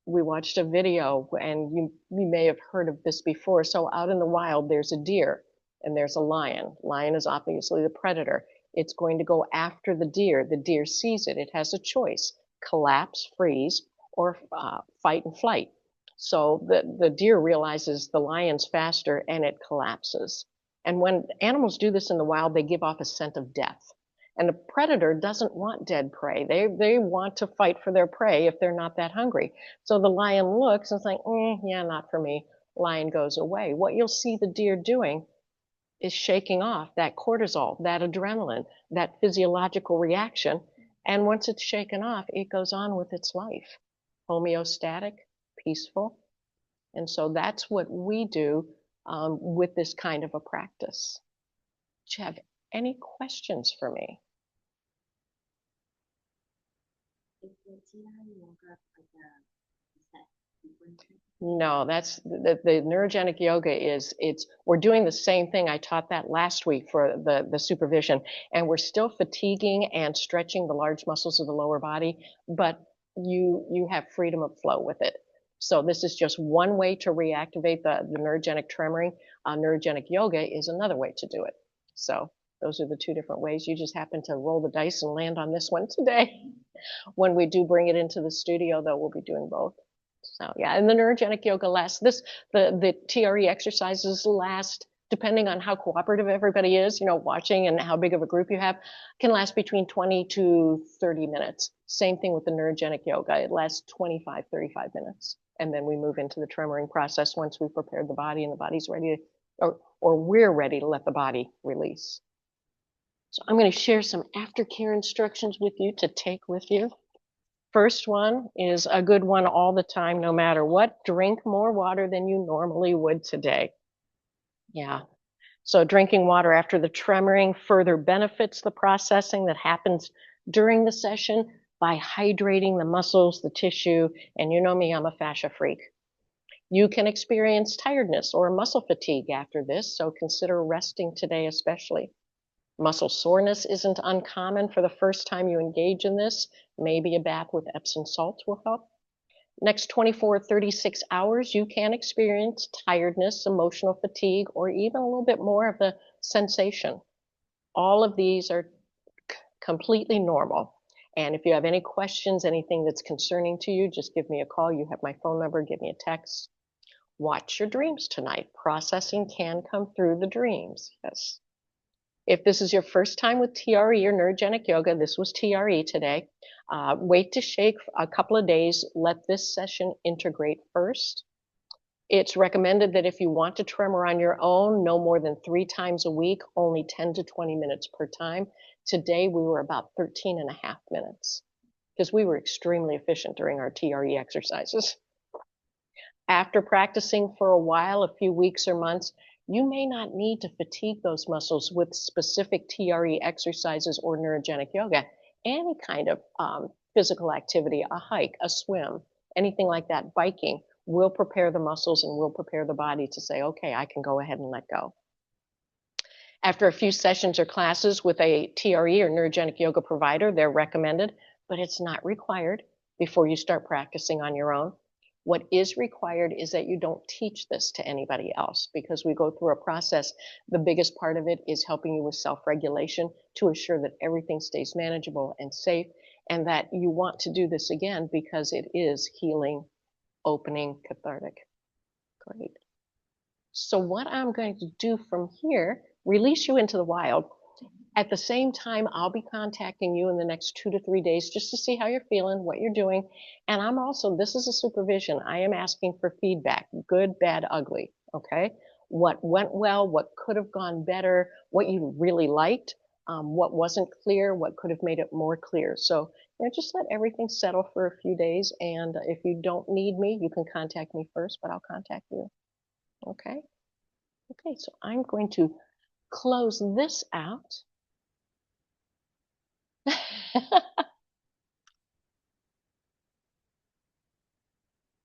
we watched a video and you may have heard of this before. So out in the wild, there's a deer and there's a lion. Lion is obviously the predator. It's going to go after the deer. The deer sees it. It has a choice: collapse, freeze, or fight and flight. So the deer realizes the lion's faster and it collapses. And when animals do this in the wild, they give off a scent of death. And the predator doesn't want dead prey. They want to fight for their prey if they're not that hungry. So the lion looks and is like, yeah, not for me. Lion goes away. What you'll see the deer doing is shaking off that cortisol, that adrenaline, that physiological reaction. And once it's shaken off, it goes on with its life. Homeostatic, peaceful. And so that's what we do with this kind of a practice. Do you have any questions for me? No, that's the neurogenic yoga is we're doing the same thing. I taught that last week for the supervision, and we're still fatiguing and stretching the large muscles of the lower body, but you have freedom of flow with it. So this is just one way to reactivate the neurogenic tremoring. Neurogenic yoga is another way to do it. So those are the two different ways. You just happen to roll the dice and land on this one today. When we do bring it into the studio, though, we'll be doing both. So yeah, and the neurogenic yoga lasts the TRE exercises last, depending on how cooperative everybody is, watching and how big of a group you have, can last between 20 to 30 minutes. Same thing with the neurogenic yoga. It lasts 25, 35 minutes. And then we move into the tremoring process once we've prepared the body and the body's ready to, or we're ready to let the body release. So I'm going to share some aftercare instructions with you to take with you. First one is a good one all the time, no matter what. Drink more water than you normally would today. Yeah. So drinking water after the tremoring further benefits the processing that happens during the session by hydrating the muscles, the tissue, and you know me, I'm a fascia freak. You can experience tiredness or muscle fatigue after this, so consider resting today especially. Muscle soreness isn't uncommon for the first time you engage in this. Maybe a bath with Epsom salts will help. Next 24, 36 hours, you can experience tiredness, emotional fatigue, or even a little bit more of the sensation. All of these are completely normal. And if you have any questions, anything that's concerning to you, just give me a call. You have my phone number, give me a text. Watch your dreams tonight. Processing can come through the dreams. Yes. If this is your first time with TRE or neurogenic yoga, this was TRE today. Wait to shake a couple of days. Let this session integrate first. It's recommended that if you want to tremor on your own, no more than 3 times a week, only 10 to 20 minutes per time. Today, we were about 13 and a half minutes because we were extremely efficient during our TRE exercises. After practicing for a while, a few weeks or months, you may not need to fatigue those muscles with specific TRE exercises or neurogenic yoga. Any kind of physical activity, a hike, a swim, anything like that, biking, will prepare the muscles and will prepare the body to say, okay, I can go ahead and let go. After a few sessions or classes with a TRE or neurogenic yoga provider, they're recommended, but it's not required before you start practicing on your own. What is required is that you don't teach this to anybody else, because we go through a process. The biggest part of it is helping you with self-regulation to assure that everything stays manageable and safe, and that you want to do this again because it is healing, opening, cathartic. Great. So what I'm going to do from here, release you into the wild. At the same time, I'll be contacting you in the next 2 to 3 days just to see how you're feeling, what you're doing. And I'm also, this is a supervision. I am asking for feedback, good, bad, ugly, okay? What went well, what could have gone better, what you really liked, what wasn't clear, what could have made it more clear. So just let everything settle for a few days. And if you don't need me, you can contact me first, but I'll contact you, okay? Okay, so I'm going to close this out.